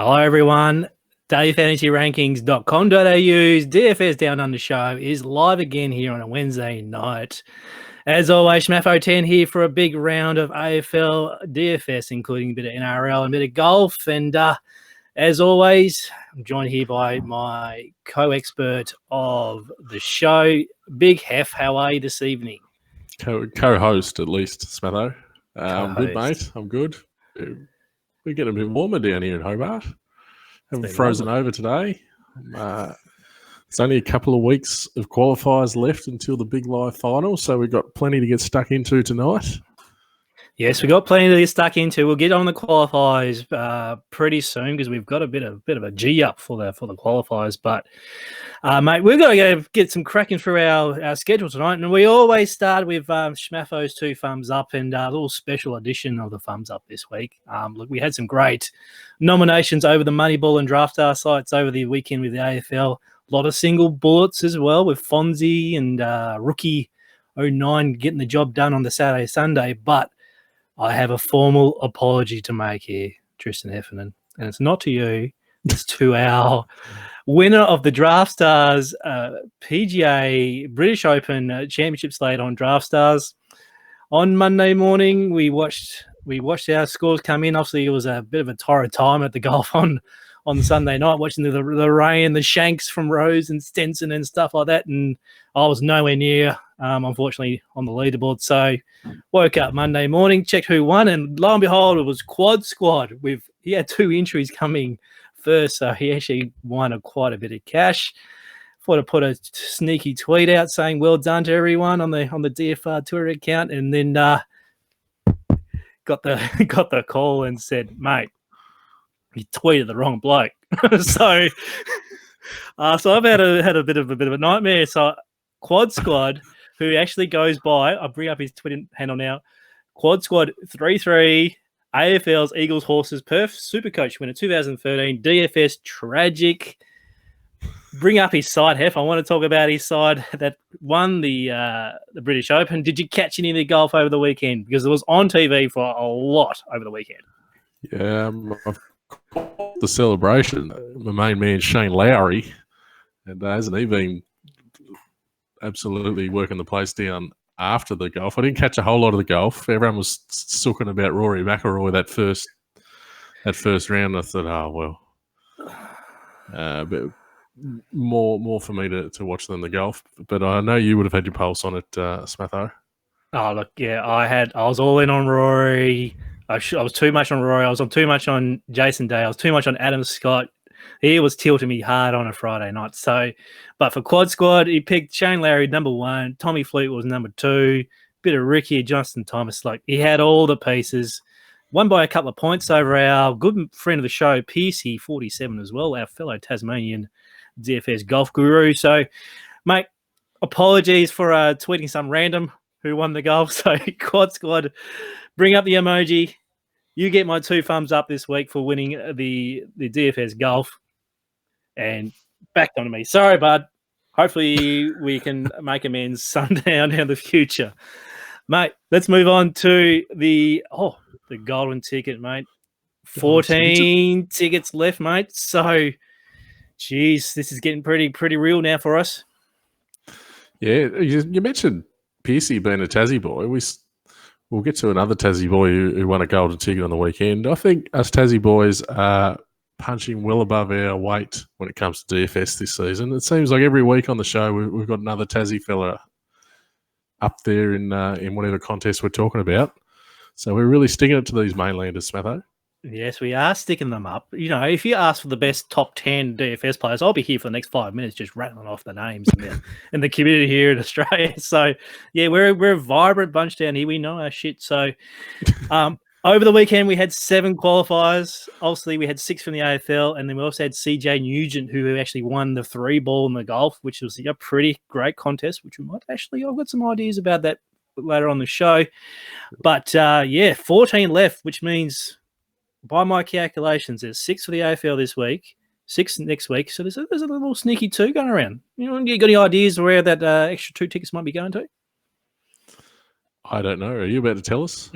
Hello, everyone. dailyfantasyrankings.com.au's DFS Down Under show is live again here on a Wednesday night. As always, Smatho 10 here for a big round of AFL DFS, including a bit of NRL and a bit of golf. And as always, I'm joined here by my co-expert of the show, Big Hef. How are you this evening? Co-host, at least, Smatho. I'm good, mate. I'm good. We're getting a bit warmer down here in Hobart. Haven't frozen over today. It's only a couple of weeks of qualifiers left until the big live final, so we've got plenty to get stuck into tonight. Yes, we've got plenty to get stuck into. We'll get on the qualifiers pretty soon because we've got a bit of a G up for the qualifiers. But mate, we've got to go get some cracking through our schedule tonight, and we always start with Schmatho's 2 thumbs up and a little special edition of the thumbs up this week. Look, we had some great nominations over the Moneyball and Draftstars sites over the weekend with the AFL. A lot of single bullets as well with Fonzie and Rookie 09 getting the job done on the Saturday, Sunday, but I have a formal apology to make here, Tristan Heffernan, and it's not to you, it's to our winner of the Draftstars PGA British Open Championship slate on Draftstars. On Monday morning, we watched our scores come in. Obviously, it was a bit of a torrid time at the golf on Sunday night, watching the rain, the shanks from Rose and Stenson and stuff like that, and I was nowhere near, unfortunately, on the leaderboard. So woke up Monday morning, checked who won, and lo and behold, it was Quad Squad. He had 2 entries coming first, so he actually won quite a bit of cash. Thought I'd put a sneaky tweet out saying well done to everyone on the DFR Twitter account, and then got the call and said, mate, you tweeted the wrong bloke. so I've had a bit of a nightmare. So Quad Squad, who actually goes by, I'll bring up his Twitter handle now, Quad Squad 33, AFL's Eagles Horses Perth Supercoach winner 2013, DFS tragic. Bring up his side, Hef. I want to talk about his side that won the British Open. Did you catch any of the golf over the weekend? Because it was on TV for a lot over the weekend. Yeah, the celebration. My main man, Shane Lowry, and hasn't he been absolutely working the place down after the golf? I didn't catch a whole lot of the golf. Everyone was sooking about Rory McIlroy that first round. I thought, oh well, but more for me to watch than the golf. But I know you would have had your pulse on it, Smatho. Oh look, yeah, I was all in on Rory. I was too much on Rory. I was too much on Jason Day. I was too much on Adam Scott. He was tilting me hard on a Friday night. So, but for Quad Squad, he picked Shane Lowry number 1. Tommy Fleet was number 2. Bit of Ricky, Justin Thomas. Like, he had all the pieces. Won by a couple of points over our good friend of the show, Piercy 47 as well, our fellow Tasmanian DFS golf guru. So, mate, apologies for tweeting some random who won the golf. So, Quad Squad, bring up the emoji. You get my 2 thumbs up this week for winning the DFS golf. And back on to me. Sorry, bud. Hopefully we can make amends someday in the future. Mate, let's move on to the golden ticket, mate. 14 tickets left, mate. So, geez, this is getting pretty real now for us. Yeah, you mentioned Piercy being a Tassie boy. We'll get to another Tassie boy who won a golden ticket on the weekend. I think us Tassie boys are punching well above our weight when it comes to DFS this season. It seems like every week on the show we've got another Tassie fella up there in whatever contest we're talking about. So we're really sticking it to these mainlanders, Smatho. Yes, we are sticking them up. You know, if you ask for the best top 10 DFS players, I'll be here for the next 5 minutes just rattling off the names in the community here in Australia. So, yeah, we're a vibrant bunch down here. We know our shit. So, over the weekend, we had 7 qualifiers. Obviously, we had 6 from the AFL, and then we also had CJ Nugent, who actually won the 3-ball in the golf, which was a pretty great contest, which we might actually – I've got some ideas about that later on the show. But, 14 left, which means – by my calculations, there's 6 for the AFL this week, 6 next week. So there's a little sneaky 2 going around. You got any ideas where that extra 2 tickets might be going to? I don't know. Are you about to tell us?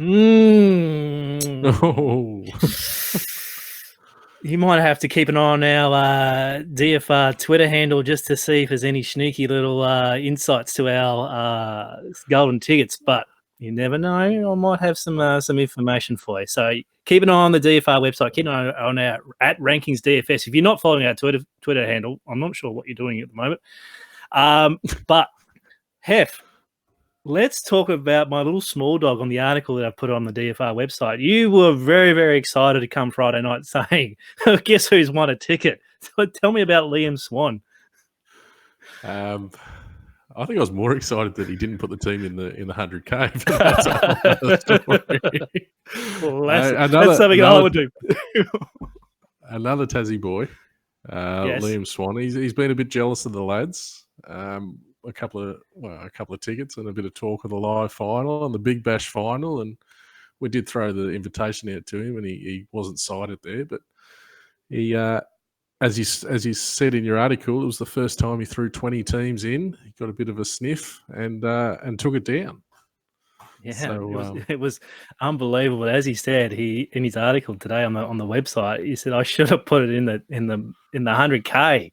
Oh. You might have to keep an eye on our DFR Twitter handle just to see if there's any sneaky little insights to our golden tickets. But you never know. I might have some information for you. So keep an eye on the DFR website. Keep an eye on our at Rankings DFS. If you're not following our Twitter handle, I'm not sure what you're doing at the moment. But Hef, let's talk about my little small dog on the article that I put on the DFR website. You were very, very excited to come Friday night saying, guess who's won a ticket? So tell me about Liam Swan. I think I was more excited that he didn't put the team in the 100K. But that's another story. Well, that's something I would do. Another Tassie boy, Yes. Liam Swan. He's been a bit jealous of the lads. A couple of tickets and a bit of talk of the live final and the Big Bash final, and we did throw the invitation out to him, and he wasn't cited there. But he, as you said in your article, it was the first time he threw 20 teams in. He got a bit of a sniff and took it down. Yeah, so, it was unbelievable. As he said, in his article today on the website, he said I should have put it in the 100K,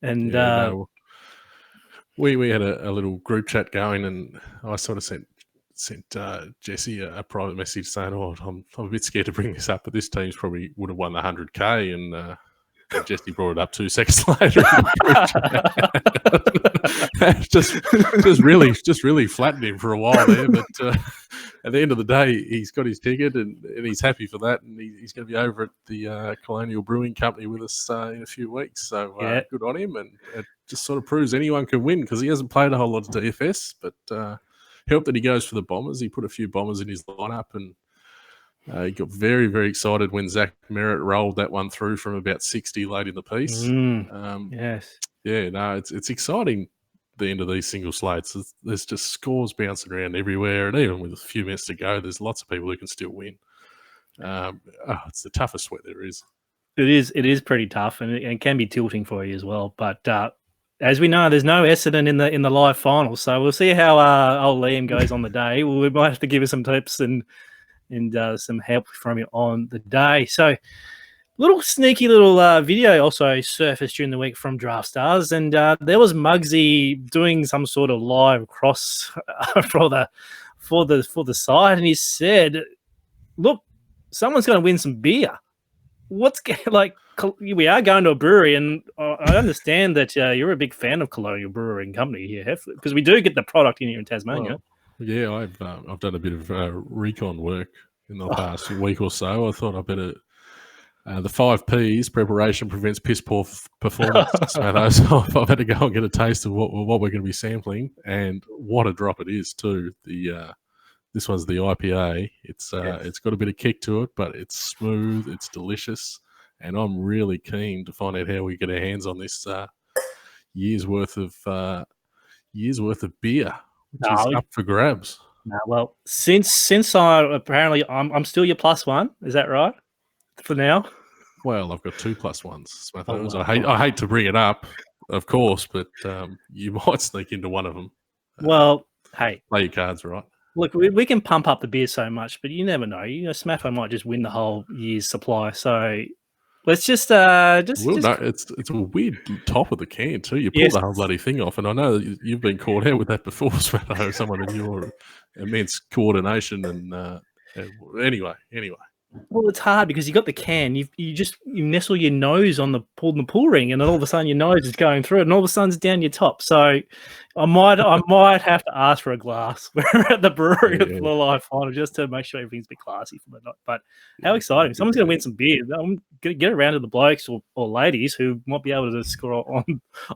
and. We had a little group chat going, and I sort of sent Jesse a private message saying, "Oh, I'm a bit scared to bring this up, but this team's probably would have won the 100K." And Jesse brought it up 2 seconds later. just really flattened him for a while there, but at the end of the day, he's got his ticket and he's happy for that, and he's going to be over at the Colonial Brewing Company with us in a few weeks. So good on him, and it just sort of proves anyone can win because he hasn't played a whole lot of DFS, but helped that he goes for the Bombers. He put a few Bombers in his lineup, and he got very, very excited when Zach Merritt rolled that one through from about 60 late in the piece. Yes. Yeah, no, it's exciting, the end of these single slates. There's just scores bouncing around everywhere, and even with a few minutes to go, there's lots of people who can still win. It's the toughest sweat there is. It is pretty tough, and it can be tilting for you as well. But as we know, there's no Essendon in the live final, so we'll see how old Liam goes on the day. We might have to give you some tips and some help from you on the day. So, little sneaky little video also surfaced during the week from Draftstars, and there was Muggsy doing some sort of live cross for the side, and he said, "Look, someone's going to win some beer. We are going to a brewery, and I understand that you're a big fan of Colonial Brewing Company here, because we do get the product in here in Tasmania." Well, yeah, I've done a bit of recon work in the past week or so. I thought I better. The 5 Ps, preparation prevents piss poor performance. So I've had to go and get a taste of what we're going to be sampling, and what a drop it is too. This one's the IPA. It's got a bit of kick to it, but it's smooth, it's delicious, and I'm really keen to find out how we get our hands on this year's worth of beer, which is up for grabs. Well, since I'm still your +1, is that right? For now. Well, I've got 2 +1s, Smatho. I hate to bring it up, of course, but you might sneak into one of them. Well, hey, play your cards right. Look, we can pump up the beer so much, but you never know. Smatho might just win the whole year's supply. So let's just no, it's a weird top of the can too. You pull the whole bloody thing off, and I know that you've been caught out with that before, Smatho. Someone in your immense coordination and anyway. Well, it's hard because you got the can. You nestle your nose on the pull ring, and then all of a sudden your nose is going through it, and all of a sudden it's down your top. So I might have to ask for a glass. We're at the brewery at the live final just to make sure everything's a bit classy for the night. But how exciting! Someone's going to win some beer. I'm going to get around to the blokes or ladies who might be able to score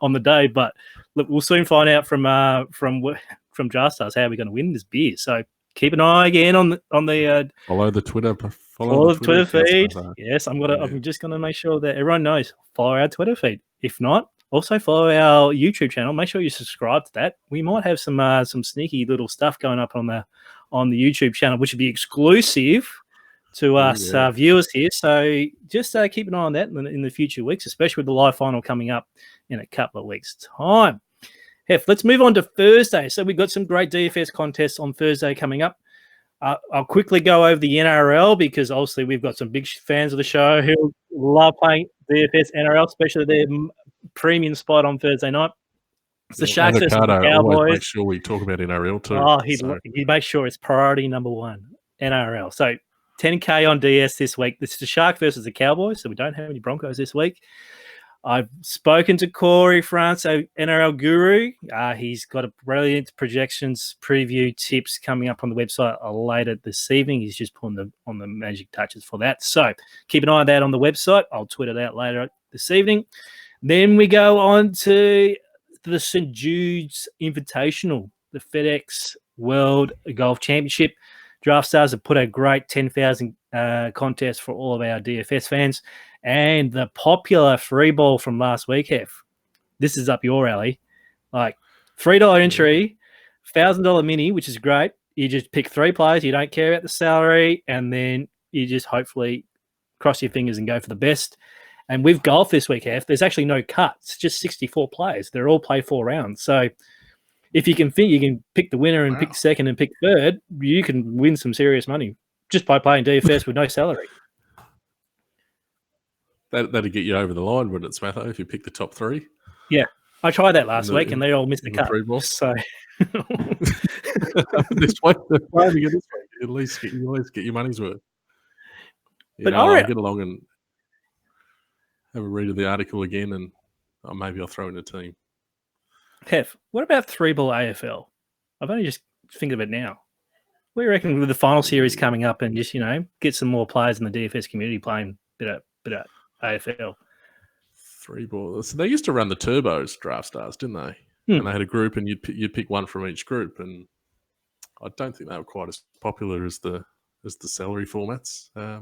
on the day. But look, we'll soon find out from Draftstars how we're going to win this beer. So keep an eye again on the follow the Twitter. Follow the Twitter feed. Yes, I'm just going to make sure that everyone knows. Follow our Twitter feed. If not, also follow our YouTube channel. Make sure you subscribe to that. We might have some sneaky little stuff going up on the YouTube channel, which will be exclusive to us viewers here. So just keep an eye on that in the future weeks, especially with the live final coming up in a couple of weeks' time. Hef, let's move on to Thursday. So we've got some great DFS contests on Thursday coming up. I'll quickly go over the NRL because obviously we've got some big fans of the show who love playing DFS NRL, especially their premium spot on Thursday night. It's the Sharks versus the Avocado Cowboys. always make sure we talk about NRL too. Oh, he makes sure it's priority number one, NRL. So 10K on DS this week. This is the Sharks versus the Cowboys, so we don't have any Broncos this week. I've spoken to Corey France, NRL guru. He's got a brilliant projections preview tips coming up on the website later this evening. He's just putting on the magic touches for that. So keep an eye on that on the website. I'll tweet it out later this evening. Then we go on to the St. Jude's Invitational, the FedEx World Golf Championship. Draftstars have put a great 10,000 contest for all of our DFS fans. And the popular free ball from last week, Hef, this is up your alley. Like $3 entry, $1,000 mini, which is great. You just pick 3 players. You don't care about the salary. And then you just hopefully cross your fingers and go for the best. And with golf this week, Hef, there's actually no cuts, just 64 players. They're all play 4 rounds. So if you can think you can pick the winner and pick second and pick third, you can win some serious money just by playing DFS with no salary. That'd get you over the line, wouldn't it, Smatho, if you pick the top 3? Yeah. I tried that last week and they all missed the cut. So this week, at least get your money's worth. But I'll get along and have a read of the article again, and maybe I'll throw in a team. Hef, what about 3-ball AFL? I've only just thinking of it now. What do you reckon with the final series coming up and just, get some more players in the DFS community playing a bit of AFL? 3-ball. So they used to run the Turbos Draftstars, didn't they? And they had a group, and you'd pick one from each group. And I don't think they were quite as popular as the salary formats. I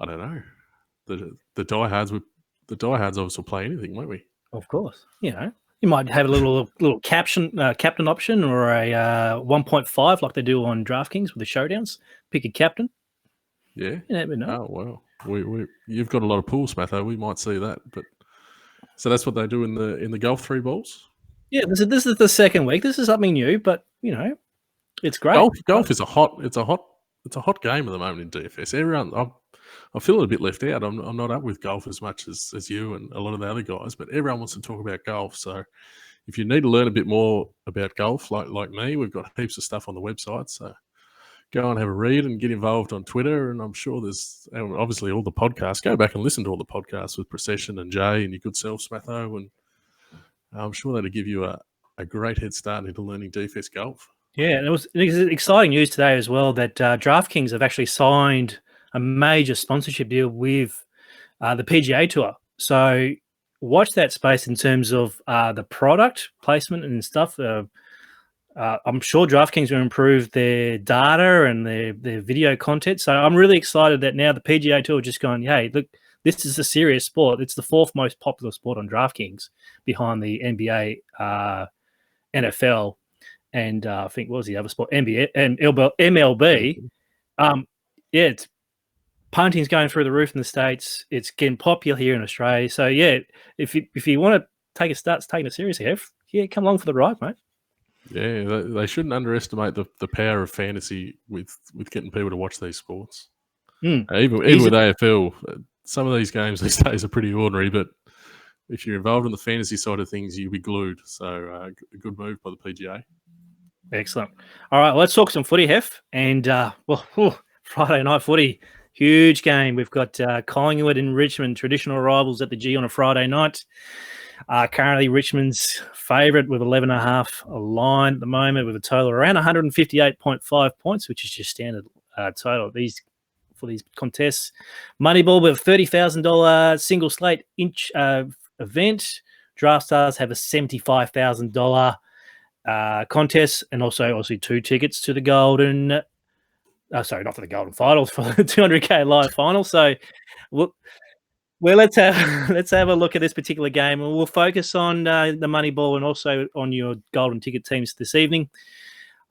don't know. The diehards obviously play anything, won't we? Of course. You might have a little captain option or a 1.5 like they do on DraftKings with the showdowns. Pick a captain. Yeah. You never know. Oh well. You've got a lot of pools, Smatho. We might see that, but so that's what they do in the golf 3 balls. Yeah, this is the second week. This is something new, but it's great. Golf is a hot game at the moment in DFS. Everyone, I feel a bit left out. I'm not up with golf as much as you and a lot of the other guys, but everyone wants to talk about golf. So if you need to learn a bit more about golf, like me, we've got heaps of stuff on the website. So go and have a read and get involved on Twitter. And I'm sure there's obviously all the podcasts. Go back and listen to all the podcasts with Procession and Jay and your good self, Smatho. And I'm sure that'll give you a great head start into learning DFS golf. Yeah, and it was exciting news today as well that DraftKings have actually signed a major sponsorship deal with the PGA Tour. So watch that space in terms of the product placement and stuff. I'm sure DraftKings will improve their data and their video content. So I'm really excited that now the PGA Tour are just going, hey, look, this is a serious sport. It's the 4th most popular sport on DraftKings behind the NBA, NFL, and I think what was the other sport? NBA and MLB. It's punting's going through the roof in the States. It's getting popular here in Australia. So yeah, if you want to take a start taking it seriously, come along for the ride, mate. Yeah, they shouldn't underestimate the power of fantasy with getting people to watch these sports. Even with AFL, some of these games these days are pretty ordinary, but if you're involved in the fantasy side of things, you'll be glued. So a good move by the PGA. Excellent. All right, let's talk some footy, Hef. And Friday night footy, huge game. We've got Collingwood and Richmond, traditional rivals at the G on a Friday night. Currently, Richmond's favourite with 11.5 line at the moment, with a total around 158.5 points, which is just standard total for these contests. Moneyball with a $30,000 single slate inch event. Draftstars have a $75,000 contest, and also obviously 2 tickets to the Golden. Sorry, not for the Golden Finals, for the 200K live final. So, let's have a look at this particular game, and we'll focus on the Moneyball and also on your Golden ticket teams this evening.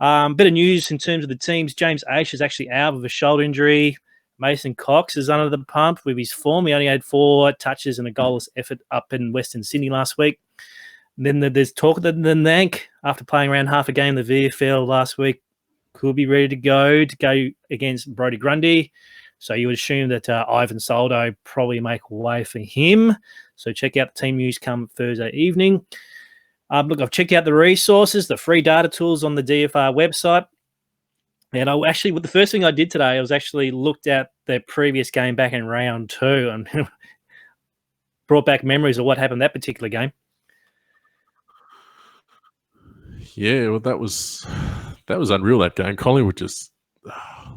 Bit of news in terms of the teams. James Aish is actually out with a shoulder injury. Mason Cox is under the pump with his form. He only had 4 touches and a goalless effort up in Western Sydney last week. And then there's talk of the Nank after playing around half a game in the VFL last week. could be ready to go against Brody Grundy. So you would assume that Ivan Soldo probably make way for him. So check out the team news come Thursday evening. Look, I've checked out the resources, the free data tools on the DFR website. And the first thing I did today, I was actually looked at their previous game back in round 2 and brought back memories of what happened that particular game. Yeah, well, that was unreal, that game. Collingwood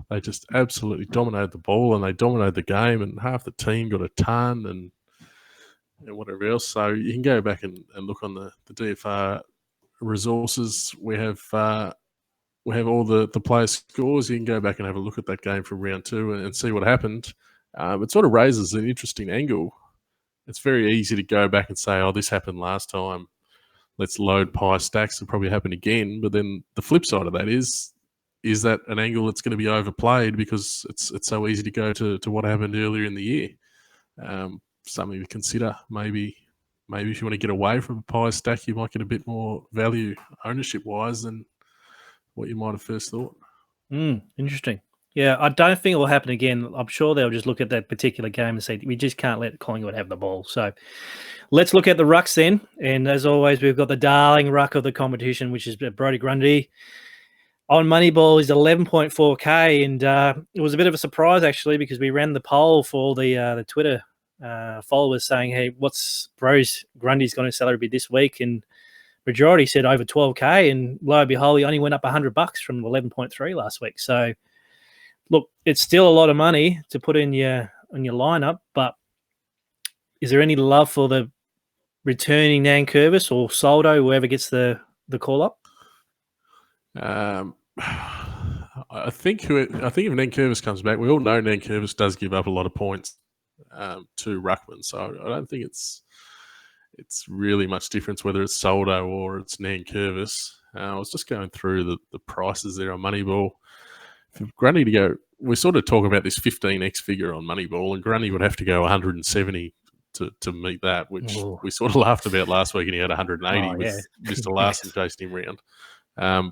they just absolutely dominated the ball, and they dominated the game, and half the team got a ton and whatever else. So you can go back and look on the DFR resources. We have all the players' scores. You can go back and have a look at that game from round 2 and see what happened. It sort of raises an interesting angle. It's very easy to go back and say, oh, this happened last time. Let's load pie stacks. It'll probably happen again. But then the flip side of that is that an angle that's going to be overplayed because it's so easy to go to what happened earlier in the year. Something to consider. Maybe if you want to get away from a pie stack, you might get a bit more value ownership-wise than what you might have first thought. Interesting. Yeah, I don't think it will happen again. I'm sure they'll just look at that particular game and say, we just can't let Collingwood have the ball. So let's look at the rucks then. And as always, we've got the darling ruck of the competition, which is Brody Grundy. On Moneyball is 11.4K. And it was a bit of a surprise, actually, because we ran the poll for the Twitter followers saying, hey, what's Grundy's going to salary be this week? And majority said over 12K. And lo and behold, he only went up $100 from 11.3 last week. So look, it's still a lot of money to put in your lineup, but is there any love for the returning Nankervis or Soldo, whoever gets the call up? I think if Nankervis comes back, we all know Nankervis does give up a lot of points to Ruckman, so I don't think it's really much difference whether it's Soldo or it's Nankervis. I was just going through the prices there on Moneyball. For Grundy to go, we're sort of talking about this 15x figure on Moneyball, and Grundy would have to go 170 to meet that, which we sort of laughed about last week, and he had 180 with Mr. Larson chasing him around.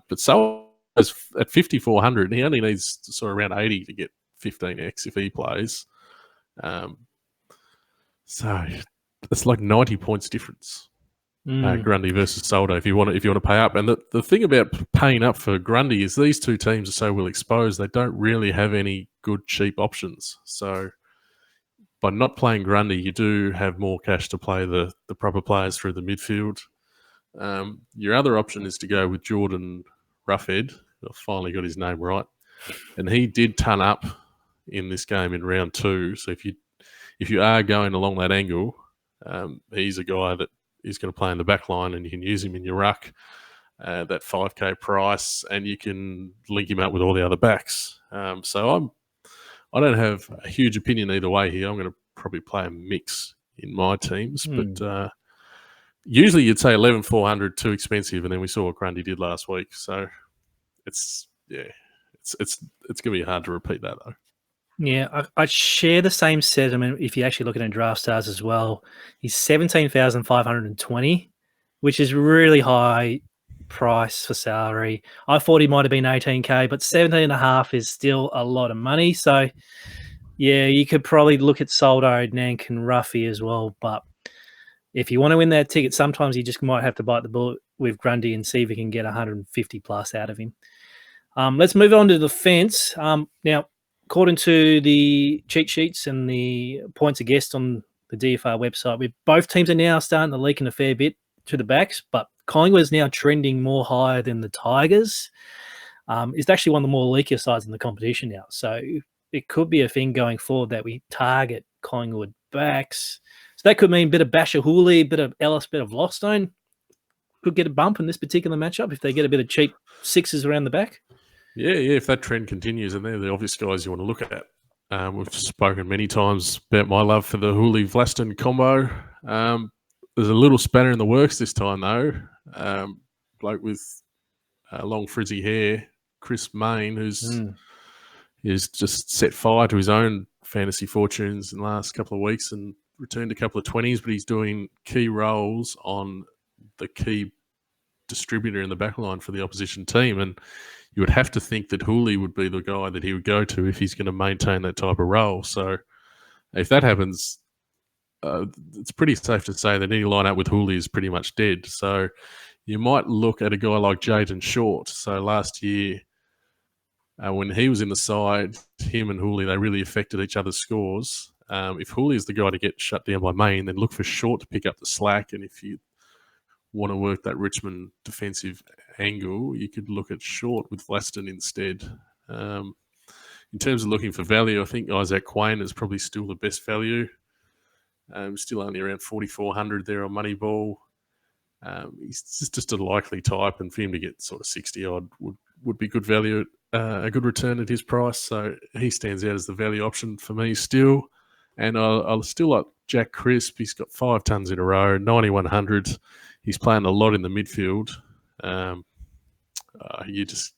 But so at 5,400, he only needs sort of around 80 to get 15x if he plays. So it's like 90 points difference. Grundy versus Soldo if you want to pay up. And the thing about paying up for Grundy is these two teams are so well exposed, they don't really have any good cheap options. So by not playing Grundy, you do have more cash to play the proper players through the midfield. Your other option is to go with Jordan Roughhead. I finally got his name right. And he did ton up in this game in round 2. So if you are going along that angle, he's a guy that is going to play in the back line, and you can use him in your ruck, that 5K price, and you can link him up with all the other backs. So I don't have a huge opinion either way here. I'm going to probably play a mix in my teams, but usually you'd say 11,400 too expensive, and then we saw what Grundy did last week. So it's going to be hard to repeat that though. Yeah, I share the same sentiment if you actually look at it in Draftstars as well. He's 17,520, which is really high price for salary. I thought he might have been 18K, but 17.5 is still a lot of money. So, yeah, you could probably look at Soldo, Nank, and Ruffy as well. But if you want to win that ticket, sometimes you just might have to bite the bullet with Grundy and see if you can get 150 plus out of him. Let's move on to the fence. Now, according to the cheat sheets and the points of guest on the DFR website, both teams are now starting to leak in a fair bit to the backs, but Collingwood is now trending more higher than the Tigers. It's actually one of the more leakier sides in the competition now. So it could be a thing going forward that we target Collingwood backs. So that could mean a bit of Basher Hooley, a bit of Ellis, a bit of Loftstone. Could get a bump in this particular matchup if they get a bit of cheap sixes around the back. Yeah, if that trend continues, and they're the obvious guys you want to look at. We've spoken many times about my love for the Hooley-Vlaston combo. There's a little spanner in the works this time, though. Bloke with long frizzy hair, Chris Main, who's just set fire to his own fantasy fortunes in the last couple of weeks and returned a couple of 20s, but he's doing key roles on the key distributor in the backline for the opposition team. And you would have to think that Hooley would be the guy that he would go to if he's going to maintain that type of role. So if that happens, it's pretty safe to say that any lineup with Hooley is pretty much dead. So you might look at a guy like Jayden Short. So last year, when he was in the side, him and Hooley, they really affected each other's scores. If Hooley is the guy to get shut down by Main, then look for Short to pick up the slack. And if you want to work that Richmond defensive angle, you could look at Short with Glaston instead. In terms of looking for value, I think Isaac Quain is probably still the best value. Still only around 4,400 there on Moneyball. He's just a likely type, and for him to get sort of 60 odd would be good value, a good return at his price. So he stands out as the value option for me still. And I'll still like Jack Crisp. He's got 5 tons in a row, 9,100. He's playing a lot in the midfield. You just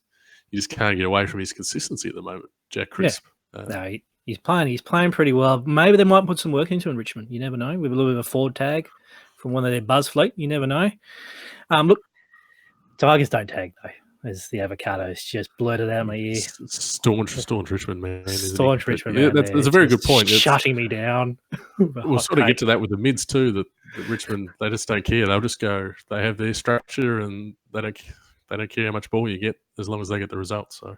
can't get away from his consistency at the moment, Jack Crisp. Yeah. No, he's playing pretty well. Maybe they might put some work into in Richmond. You never know. With a little bit of a forward tag from one of their buzz fleet, you never know. Look, Tigers don't tag though. As the avocados just blurted out my ear. Staunch Richmond man. Staunch Richmond man. Yeah, that's a very good point. Shutting me down. We'll sort of get to that with the mids too. That Richmond, they just don't care. They'll just go. They have their structure and they don't care how much ball you get as long as they get the results. So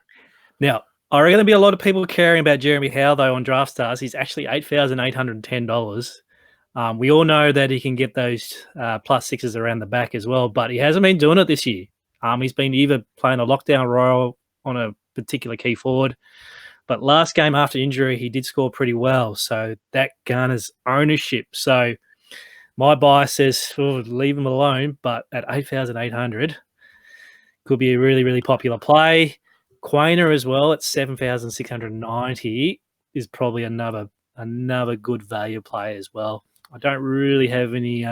now, are going to be a lot of people caring about Jeremy Howe though on Draftstars. He's actually $8,810. We all know that he can get those plus sixes around the back as well, but he hasn't been doing it this year. He's been either playing a lockdown role on a particular key forward, but last game after injury, he did score pretty well. So that garners ownership. So my bias says leave him alone, but at 8,800 could be a really, really popular play. Quainer as well at 7,690 is probably another good value play as well. I don't really have any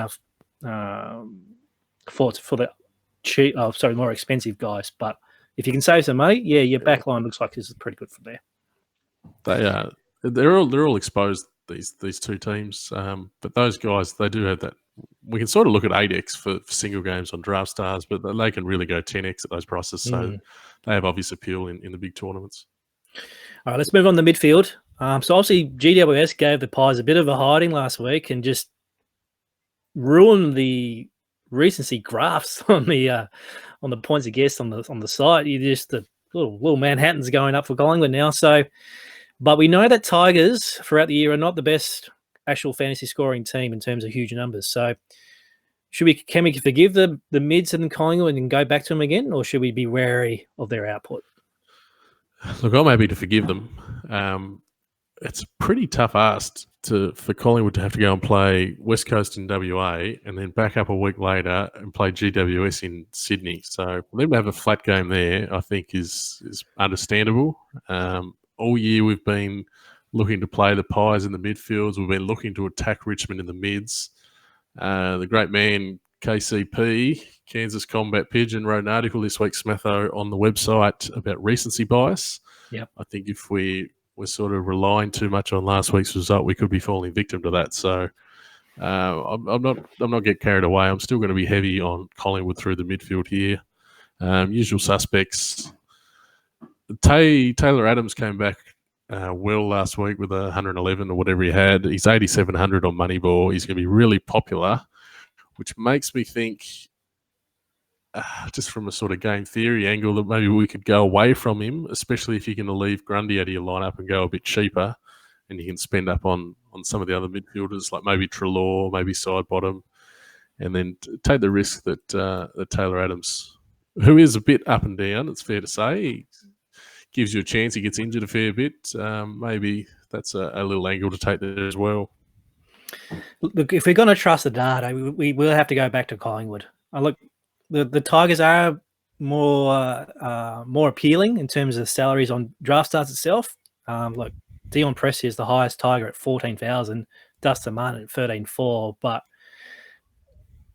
thoughts for the more expensive guys, but if you can save some money, your back line looks like this is pretty good from there. They're all exposed, these two teams, but those guys, they do have that. We can sort of look at 8x for single games on Draftstars, but they can really go 10x at those prices, so they have obvious appeal in the big tournaments. All right, let's move on to midfield. So obviously GWS gave the Pies a bit of a hiding last week and just ruined the recency graphs on the points against on the site. You just the little Manhattan's going up for Collingwood now. So, but we know that Tigers throughout the year are not the best actual fantasy scoring team in terms of huge numbers. So, can we forgive the mids and Collingwood and go back to them again, or should we be wary of their output? Look, I'm happy to forgive them. It's a pretty tough ask for Collingwood to have to go and play West Coast in WA and then back up a week later and play GWS in Sydney. So for them to have a flat game there, I think is understandable. All year we've been looking to play the Pies in the midfields. We've been looking to attack Richmond in the mids. The great man KCP, Kansas Combat Pigeon, wrote an article this week, Smatho, on the website about recency bias. Yep. I think if we're sort of relying too much on last week's result, we could be falling victim to that. So I'm not get carried away. I'm still going to be heavy on Collingwood through the midfield here. Usual suspects. Taylor Adams came back well last week with 111 or whatever he had. He's 8,700 on Moneyball. He's going to be really popular, which makes me think, just from a sort of game theory angle, that maybe we could go away from him, especially if you're going to leave Grundy out of your lineup and go a bit cheaper, and you can spend up on some of the other midfielders, like maybe Treloar, maybe Sidebottom, and then take the risk that Taylor Adams, who is a bit up and down, it's fair to say, he gives you a chance, he gets injured a fair bit. Maybe that's a little angle to take there as well. Look, if we're going to trust the data, we will have to go back to Collingwood. Look, the Tigers are more appealing in terms of salaries on Draftstars itself. Look, Dion Prestia is the highest Tiger at 14,000, Dustin Martin at 13,400, but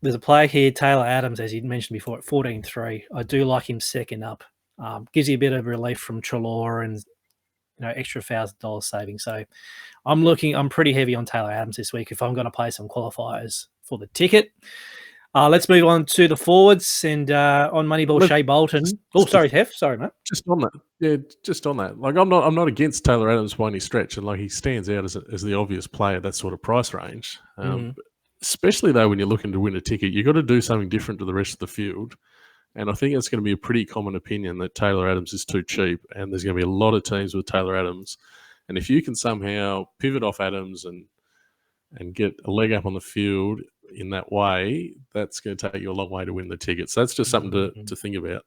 there's a player here, Taylor Adams, as you mentioned before, at 14,300. I do like him second up. Gives you a bit of relief from Treloar and extra $1,000 saving. So I'm pretty heavy on Taylor Adams this week if I'm going to play some qualifiers for the ticket. Let's move on to the forwards and on Moneyball, Shea Bolton. Sorry, Hef. Sorry, mate. Just on that, yeah, just on that. Like, I'm not against Taylor Adams by any stretch, and like he stands out as the obvious player at that sort of price range. Especially though, when you're looking to win a ticket, you've got to do something different to the rest of the field. And I think it's going to be a pretty common opinion that Taylor Adams is too cheap, and there's going to be a lot of teams with Taylor Adams. And if you can somehow pivot off Adams and get a leg up on the field in that way, that's going to take you a long way to win the ticket. So that's just something to think about.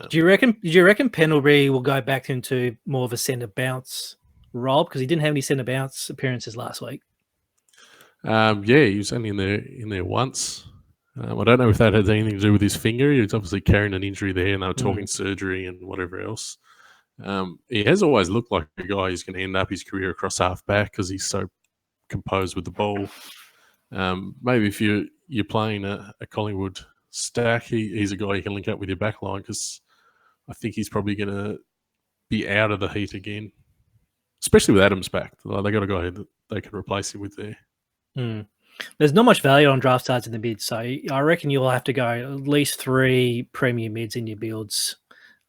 Do you reckon Pendlebury will go back into more of a centre bounce role because he didn't have any centre bounce appearances last week? Yeah, he was only in there once. I don't know if that has anything to do with his finger. He was obviously carrying an injury there, and they were talking surgery and whatever else. He has always looked like a guy who's going to end up his career across half back because he's so composed with the ball. Maybe if you're playing a Collingwood stack, he's a guy you can link up with your back line because I think he's probably going to be out of the heat again, especially with Adams back. They got a guy that they can replace him with there. There's not much value on Draftstars in the mid, so I reckon you'll have to go at least 3 premium mids in your builds.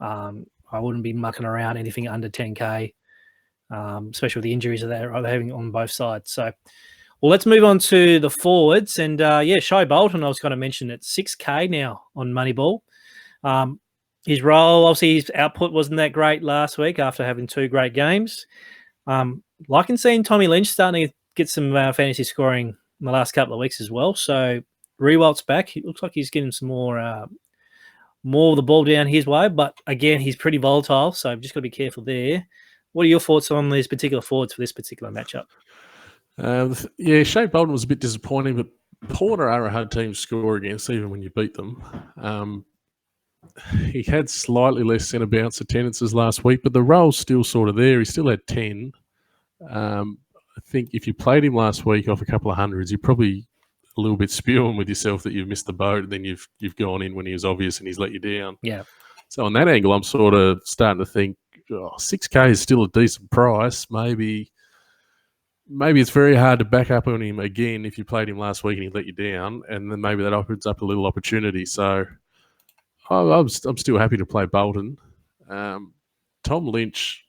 I wouldn't be mucking around anything under 10K, especially with the injuries that they're having on both sides. So, well, let's move on to the forwards. And, Shea Bolton, I was going to mention at 6K now on Moneyball. His role, obviously, his output wasn't that great last week after having 2 great games. Liking seeing Tommy Lynch starting to get some fantasy scoring in the last couple of weeks as well. So Rewalt's back. It looks like he's getting some more of the ball down his way. But again, he's pretty volatile, so I've just got to be careful there. What are your thoughts on these particular forwards for this particular matchup? Shea Bolton was a bit disappointing, but Porter are a hard team to score against, even when you beat them. He had slightly less centre bounce attendances last week, but the role's still sort of there. He still had 10. I think if you played him last week off a couple of hundreds, you're probably a little bit spewing with yourself that you've missed the boat, and then you've gone in when he was obvious and he's let you down. Yeah. So on that angle, I'm sort of starting to think 6K is still a decent price. Maybe it's very hard to back up on him again if you played him last week and he let you down, and then maybe that opens up a little opportunity. So I'm still happy to play Bolton. Tom Lynch,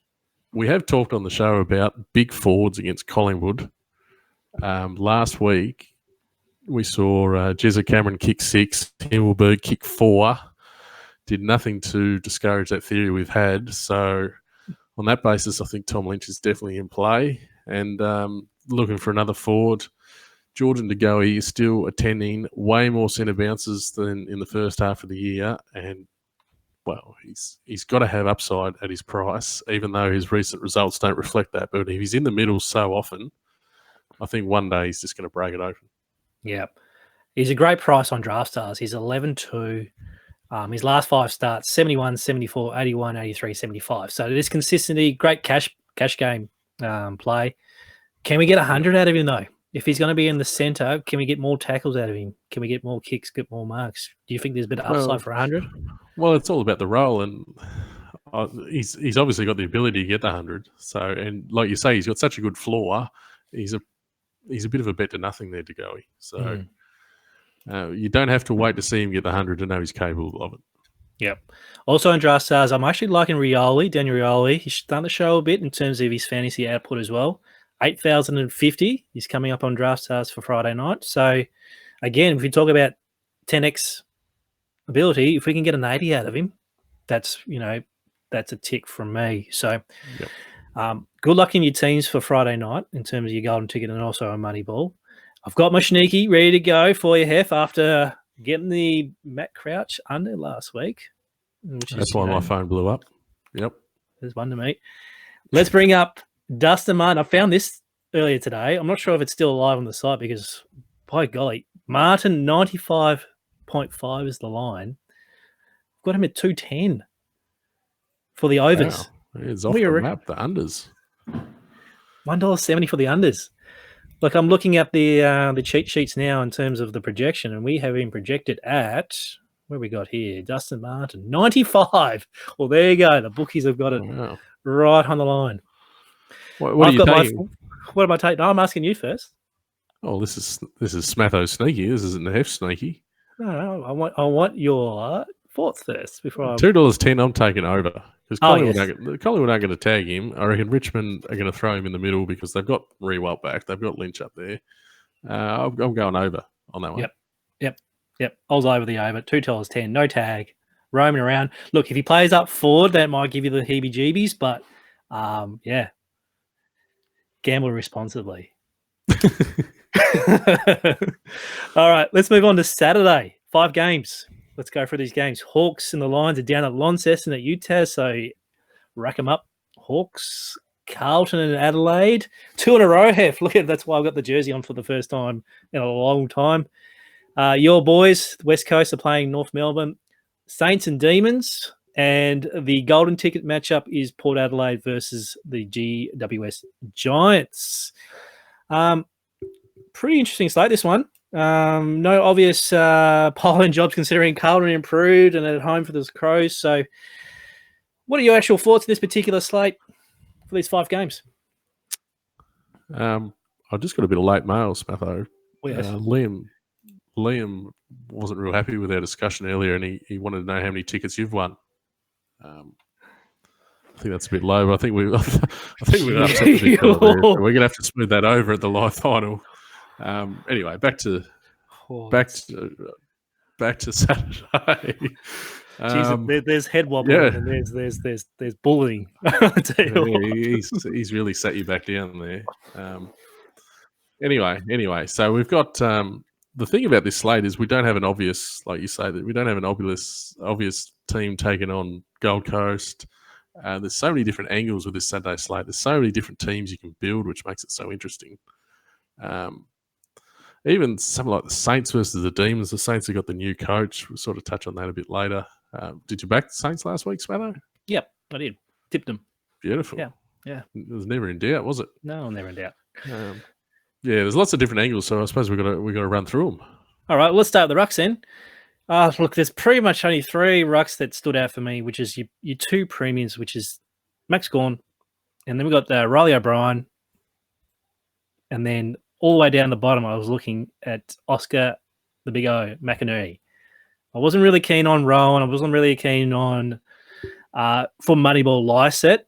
we have talked on the show about big forwards against Collingwood. Last week, we saw Jezza Cameron kick 6, Himmelberg kick 4. Did nothing to discourage that theory we've had. So on that basis, I think Tom Lynch is definitely in play. And looking for another forward, Jordan De Goey is still attending way more centre bounces than in the first half of the year. And, well, he's got to have upside at his price, even though his recent results don't reflect that. But if he's in the middle so often, I think one day he's just going to break it open. Yeah. He's a great price on Draftstars. He's 11-2. His last 5 starts, 71, 74, 81, 83, 75. So this consistency, great cash game play. Can we get 100 out of him, though? If he's going to be in the centre, can we get more tackles out of him? Can we get more kicks, get more marks? Do you think there's a bit of upside for 100? Well, it's all about the role, and he's obviously got the ability to get the 100. So, and like you say, he's got such a good floor. He's a bit of a bet to nothing there, De Goey. So you don't have to wait to see him get the 100 to know he's capable of it. Yep. Also on Draftstars, I'm actually liking Daniel Rioli. He's starting to show a bit in terms of his fantasy output as well. 8,050. He's coming up on Draftstars for Friday night. So, again, if we talk about 10x ability, if we can get an 80 out of him, that's a tick from me. So, good luck in your teams for Friday night in terms of your golden ticket and also a money ball. I've got my sneaky ready to go for you, Hef, after getting the Matt Crouch under last week. That's why my phone blew up. Yep. There's one to me. Let's bring up Dustin Martin. I found this earlier today. I'm not sure if it's still alive on the site because, by golly, Martin 95.5 is the line. Got him at 210 for the overs. Wow. It's off the map, the unders. $1.70 for the unders. Look, I'm looking at the cheat sheets now in terms of the projection, and we have him projected at, where we got here, Dustin Martin, 95. Well, there you go. The bookies have got it right on the line. What are you taking? What am I taking? No, I'm asking you first. Oh, this is Smatho sneaky. This isn't the Hef sneaky. No, I want your thoughts first before I... $2.10. I'm taking over because Collingwood, yes. Collingwood aren't going to tag him. I reckon Richmond are going to throw him in the middle because they've got Rewalt back. They've got Lynch up there. I'm going over on that one. Yep. I was over the over. $2.10. No tag. Roaming around. Look, if he plays up forward, that might give you the heebie-jeebies, but yeah. Gamble responsibly. All right, let's move on to Saturday. 5 games. Let's go through these games. Hawks and the Lions are down at Launceston at Utah, so rack them up. Hawks, Carlton and Adelaide. 2 in a row, Hef. Look at that's why I've got the jersey on for the first time in a long time. Your boys, West Coast, are playing North Melbourne. Saints and Demons. And the golden ticket matchup is Port Adelaide versus the GWS Giants. Pretty interesting slate, this one. No obvious polling jobs considering Carlton improved and at home for the Crows. So what are your actual thoughts on this particular slate for these 5 games? I just got a bit of late mail, Smatho. Oh, yes. Liam wasn't real happy with our discussion earlier, and he wanted to know how many tickets you've won. I think that's a bit low, but I think we're upset the big fella there. So we're going to have to smooth that over at the live final. Anyway, back to Saturday. Jeez, there's head wobbling and there's bullying. He's really set you back down there. Anyway, so we've got the thing about this slate is we don't have an obvious, like you say, that we don't have an obvious team taking on Gold Coast. There's so many different angles with this Saturday slate. There's so many different teams you can build, which makes it so interesting. Even something like the Saints versus the Demons. The Saints have got the new coach. We'll sort of touch on that a bit later. Did you back the Saints last week, Smatho? Yep, I did. Tipped them. Beautiful. Yeah. It was never in doubt, was it? No, never in doubt. Yeah, there's lots of different angles, so I suppose we've got to run through them. All right, let's start with the rucks then. Look, there's pretty much only 3 rucks that stood out for me, which is your 2 premiums, which is Max Gawn, and then we got Riley O'Brien, and then all the way down the bottom, I was looking at Oscar, the Big O, McInerney. I wasn't really keen on Rowan. I wasn't really keen on for Moneyball Lyset,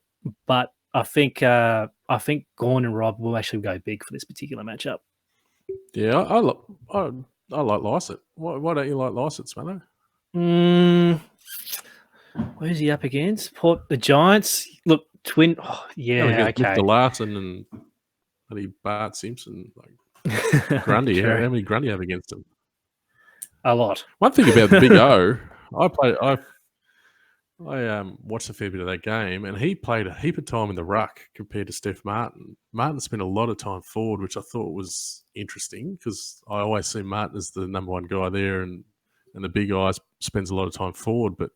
but I think Gawn and Rob will actually go big for this particular matchup. Yeah, I like Lyset. Why don't you like Lyset, Smatho? Where's he up against? The Giants. Look, twin. Oh, yeah, okay. Victor Larson and Bart Simpson, Grundy. How many Grundy have against him? A lot. One thing about the Big O, I watched a fair bit of that game, and he played a heap of time in the ruck compared to Steph Martin. Martin spent a lot of time forward, which I thought was interesting because I always see Martin as the number 1 guy there, and the Big I spends a lot of time forward. But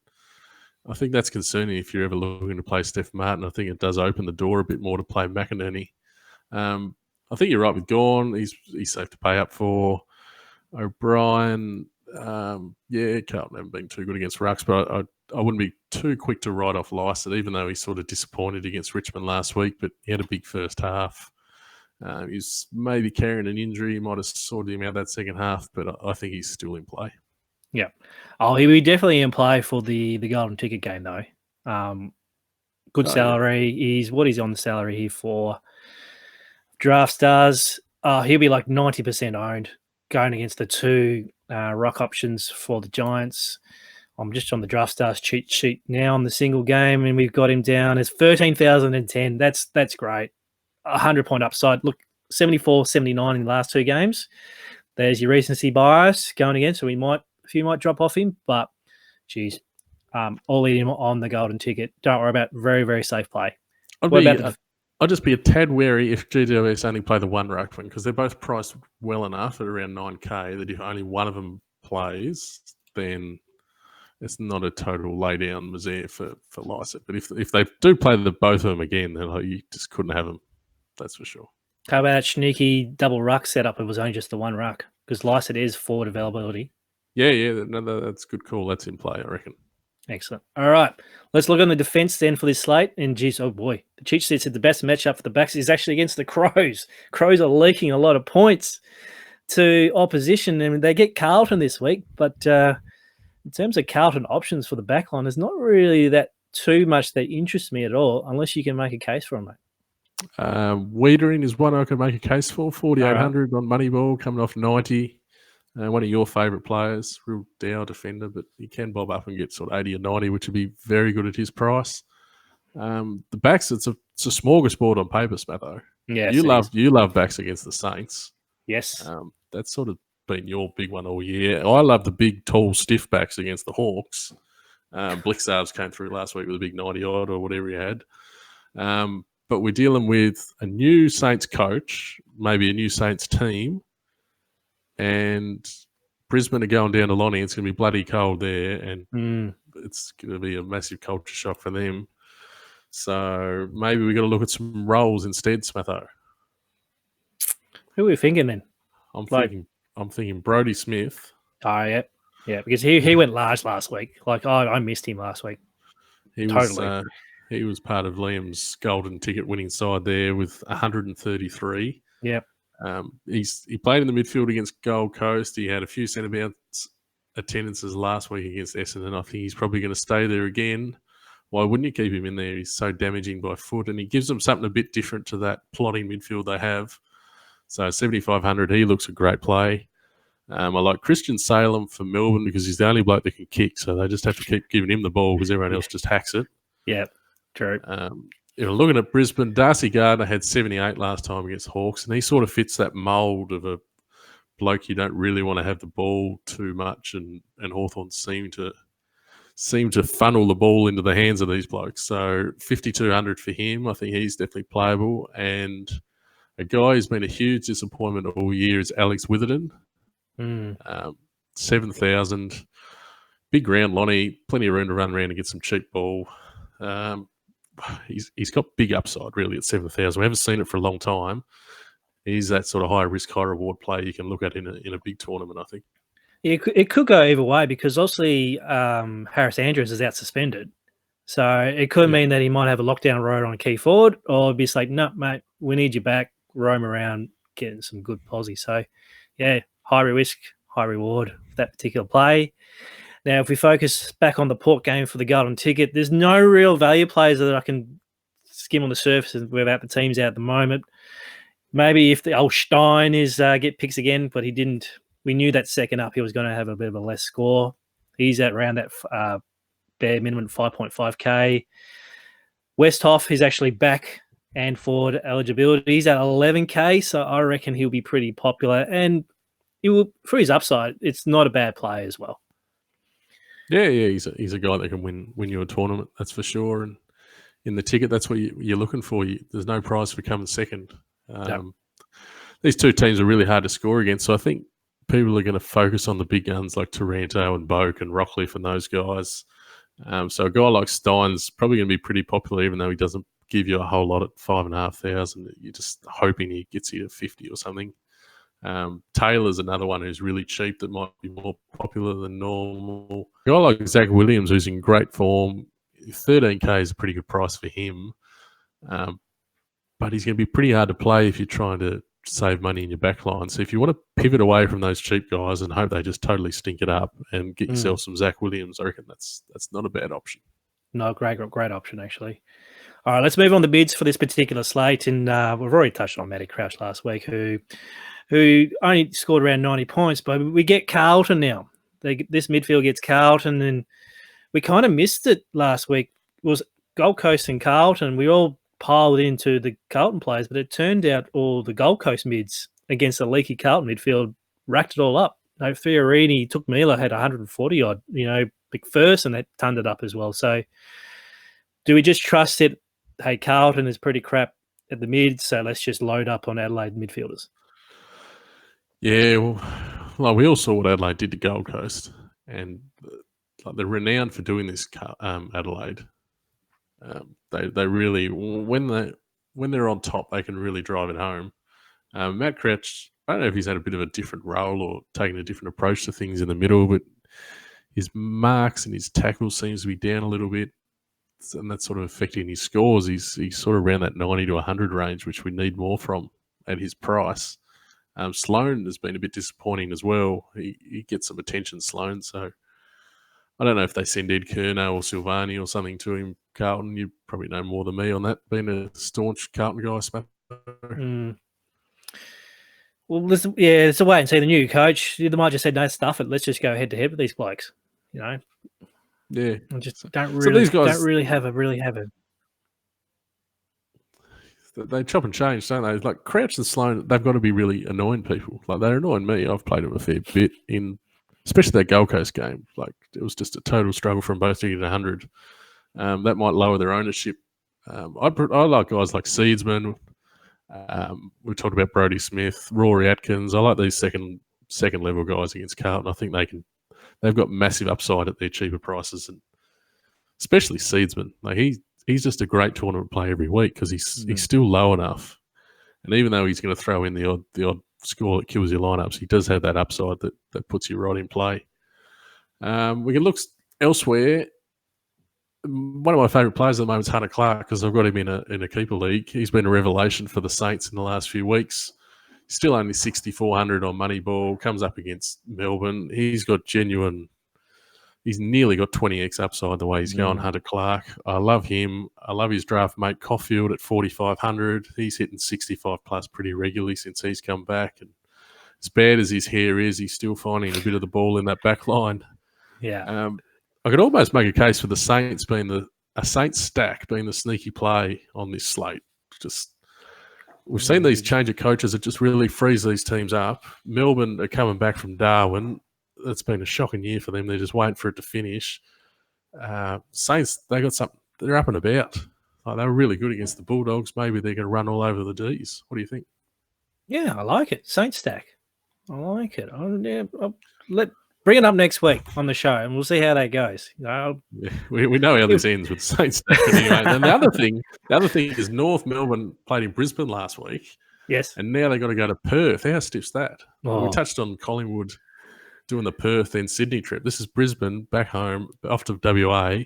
I think that's concerning if you're ever looking to play Steph Martin. I think it does open the door a bit more to play McInerney. I think you're right with Gawn. He's safe to pay up for. O'Brien, Carlton haven't been too good against rucks, but I wouldn't be too quick to write off Lycett, even though he sort of disappointed against Richmond last week, but he had a big first half. He's maybe carrying an injury. He might have sorted him out that second half, but I think he's still in play. Yeah. Oh, he'll be definitely in play for the golden ticket game, though. Good salary. Yeah. He's on the salary here for Draftstars. He'll be like 90% owned going against the 2 ruck options for the Giants. I'm just on the Draftstars cheat sheet now on the single game, and we've got him down as 13,010. That's great. 100-point upside. Look, 74, 79 in the last 2 games. There's your recency bias going again, so a few might drop off him, but geez, all in him on the golden ticket. Don't worry about it. Very, very safe play. I'd just be a tad wary if GWS only play the 1 ruckman because they're both priced well enough at around 9K that if only one of them plays, then it's not a total lay down misère for Lycett. But if they do play both of them again, then you just couldn't have them. That's for sure. How about sneaky double ruck setup? It was only just the 1 ruck because Lycett is forward availability. Yeah, no, that's a good call. That's in play, I reckon. Excellent. All right. Let's look on the defense then for this slate. And geez, oh boy. The cheat sheet said the best matchup for the backs is actually against the Crows. Crows are leaking a lot of points. to opposition. I mean, they get Carlton this week, but in terms of Carlton options for the backline, there's not really that too much that interests me at all, unless you can make a case for them, mate. Wiedering is one I could make a case for. 4,800 on Moneyball, coming off 90. One of your favourite players, real dour defender, but he can bob up and get sort of 80 or 90, which would be very good at his price. The backs, it's a smorgasbord on paper, Smatho. Yes, you love backs against the Saints. Yes. That's sort of been your big one all year. I love the big, tall, stiff backs against the Hawks. Blixarves came through last week with a big 90-odd or whatever he had. But we're dealing with a new Saints coach, maybe a new Saints team, and Brisbane are going down to Lonnie. It's going to be bloody cold there, and it's going to be a massive culture shock for them. So maybe we've got to look at some roles instead, Smatho. Who are we thinking then? I'm thinking Brodie Smith. Oh, yeah, because he went large last week. Like, I missed him last week. He was part of Liam's golden ticket winning side there with 133. Yep. He played in the midfield against Gold Coast. He had a few centre bounce attendances last week against Essendon. I think he's probably going to stay there again. Why wouldn't you keep him in there? He's so damaging by foot, and he gives them something a bit different to that plotting midfield they have. So 7,500, he looks a great play. I like Christian Salem for Melbourne because he's the only bloke that can kick, so they just have to keep giving him the ball because everyone else just hacks it. Yeah, true. If we're looking at Brisbane, Darcy Gardner had 78 last time against Hawks, and he sort of fits that mould of a bloke you don't really want to have the ball too much, and Hawthorn seem to funnel the ball into the hands of these blokes. So 5,200 for him. I think he's definitely playable. And a guy who's been a huge disappointment all year is Alex Witherden. 7,000. Big round, Lonnie. Plenty of room to run around and get some cheap ball. He's got big upside, really, at 7,000. We haven't seen it for a long time. He's that sort of high risk, high reward play you can look at in a big tournament, I think. It could go either way because obviously Harris Andrews is out suspended. So it could mean that he might have a lockdown road on a key forward, or be like, no, mate, we need you back, roam around, getting some good posse. So, yeah, high risk, high reward for that particular play. Now, if we focus back on the Port game for the golden ticket, there's no real value players that I can skim on the surface without the teams out at the moment. Maybe if the old Stein is get picks again, but he didn't. We knew that second up he was going to have a bit of a less score. He's at around that bare minimum 5.5K. Westhoff is actually back and forward eligibility. He's at 11K, so I reckon he'll be pretty popular. And he will, for his upside, it's not a bad play as well. Yeah, he's a guy that can win you a tournament, that's for sure. And in the ticket, that's what you're looking for. There's no prize for coming second. These two teams are really hard to score against, so I think people are going to focus on the big guns like Taranto and Boak and Rockcliffe and those guys. So a guy like Stein's probably going to be pretty popular, even though he doesn't give you a whole lot at 5,500. You're just hoping he gets you to 50 or something. Taylor's another one who's really cheap that might be more popular than normal. A guy like Zach Williams, who's in great form, 13K is a pretty good price for him. But he's going to be pretty hard to play if you're trying to save money in your back line. So if you want to pivot away from those cheap guys and hope they just totally stink it up and get yourself some Zach Williams, I reckon that's not a bad option. No, great option, actually. All right, let's move on to bids for this particular slate. And we've already touched on Matty Crouch last week, who only scored around 90 points, but we get Carlton now. This midfield gets Carlton, and we kind of missed it last week. It was Gold Coast and Carlton. We all piled into the Carlton players, but it turned out all the Gold Coast mids against the leaky Carlton midfield racked it all up. Fiorini, took Mila, had 140 odd. McPherson had turned it up as well. So do we just trust it? Hey, Carlton is pretty crap at the mid, so let's just load up on Adelaide midfielders. Yeah, well, we all saw what Adelaide did to Gold Coast, and they're renowned for doing this. Adelaide, they really, when they're on top, they can really drive it home. Matt Crouch, I don't know if he's had a bit of a different role or taken a different approach to things in the middle, but his marks and his tackles seems to be down a little bit, and that's sort of affecting his scores. He's sort of around that 90 to 100 range, which we need more from at his price. Sloan has been a bit disappointing as well. He gets some attention, Sloan. So I don't know if they send Ed Curnow or Silvani or something to him, Carlton. You probably know more than me on that, being a staunch Carlton guy, Smatho. Well, listen, it's a wait and see the new coach. They might just say, no, stuff it. Let's just go head to head with these blokes. Yeah. And just don't really have a. They chop and change, don't they? Like Crouch and Sloan, they've got to be really annoying people. Like they're annoying me. I've played them a fair bit especially that Gold Coast game. Like it was just a total struggle from both to get 100. That might lower their ownership. I like guys like Seedsman. We talked about Brodie Smith, Rory Atkins. I like these second level guys against Carlton. I think they've got massive upside at their cheaper prices, and especially Seedsman. Like he's just a great tournament play every week because he's still low enough. And even though he's going to throw in the odd score that kills your lineups, he does have that upside that puts you right in play. We can look elsewhere. One of my favourite players at the moment is Hunter Clark because I've got him in a keeper league. He's been a revelation for the Saints in the last few weeks. Still only 6,400 on Moneyball. Comes up against Melbourne. He's nearly got 20x upside the way he's going, Hunter Clark. I love him. I love his draft mate Caulfield at 4,500. He's hitting 65 plus pretty regularly since he's come back. And as bad as his hair is, he's still finding a bit of the ball in that back line. Yeah. I could almost make a case for the Saints a Saints stack being the sneaky play on this slate. We've seen these change of coaches that just really freeze these teams up. Melbourne are coming back from Darwin. That's been a shocking year for them. They're just waiting for it to finish. Saints, they got something. They're up and about. They were really good against the Bulldogs. Maybe they're going to run all over the Ds. What do you think? Yeah, I like it. Saints stack. I like it. Bring it up next week on the show, and we'll see how that goes. We know how this ends with Saints stack. Anyway, and the other thing is North Melbourne played in Brisbane last week. Yes, and now they got to go to Perth. How stiff's that? Oh. We touched on Collingwood doing the Perth and Sydney trip. This is Brisbane back home, off to WA.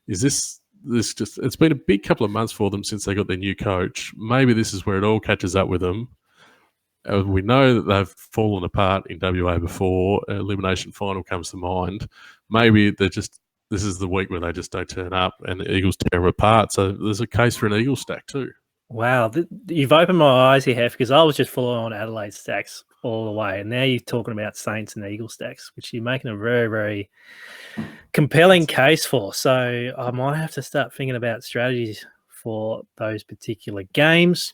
Is this just? It's been a big couple of months for them since they got their new coach. Maybe this is where it all catches up with them. We know that they've fallen apart in WA before. Elimination final comes to mind. Maybe this is the week where they just don't turn up and the Eagles tear them apart. So there's a case for an Eagle stack too. Wow, you've opened my eyes here, Hef, because I was just following on Adelaide stacks all the way, and now you're talking about Saints and Eagle stacks, which you're making a very, very compelling case for. So I might have to start thinking about strategies for those particular games.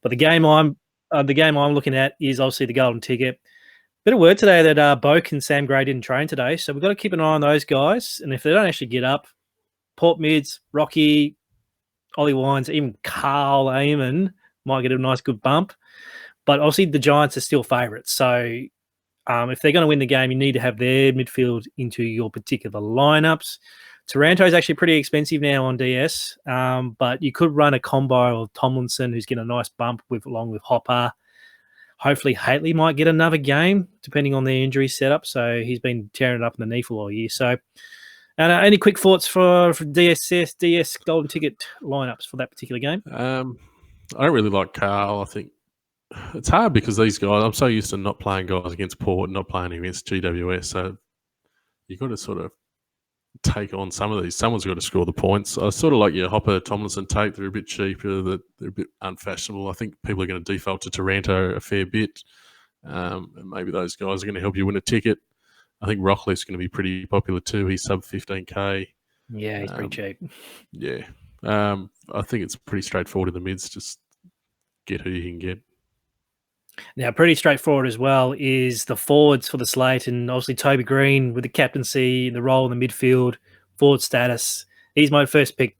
But the game I'm looking at is obviously the golden ticket. Bit of word today that Boak and Sam Gray didn't train today, so we've got to keep an eye on those guys. And if they don't actually get up, Port Mids, Rocky, Ollie Wines, even Carl Eamon might get a nice good bump. But obviously the Giants are still favourites. So if they're going to win the game, you need to have their midfield into your particular lineups. Taranto is actually pretty expensive now on DS, but you could run a combo of Tomlinson, who's getting a nice bump along with Hopper. Hopefully Haitley might get another game, depending on their injury setup. So he's been tearing it up in the knee for all year. So and any quick thoughts for DS golden ticket lineups for that particular game? I don't really like Carl. I think it's hard because these guys, I'm so used to not playing guys against Port, not playing against GWS. So you've got to sort of take on some of these. Someone's got to score the points. I sort of like your Hopper, Tomlinson tape. They're a bit cheaper. They're a bit unfashionable. I think people are going to default to Taranto a fair bit. And maybe those guys are going to help you win a ticket. I think Rockliff's going to be pretty popular too. He's sub 15K. Yeah, he's pretty cheap. Yeah. I think it's pretty straightforward in the mids. Just get who you can get. Now, pretty straightforward as well is the forwards for the slate, and obviously Toby Green with the captaincy, the role in the midfield, forward status. He's my first pick.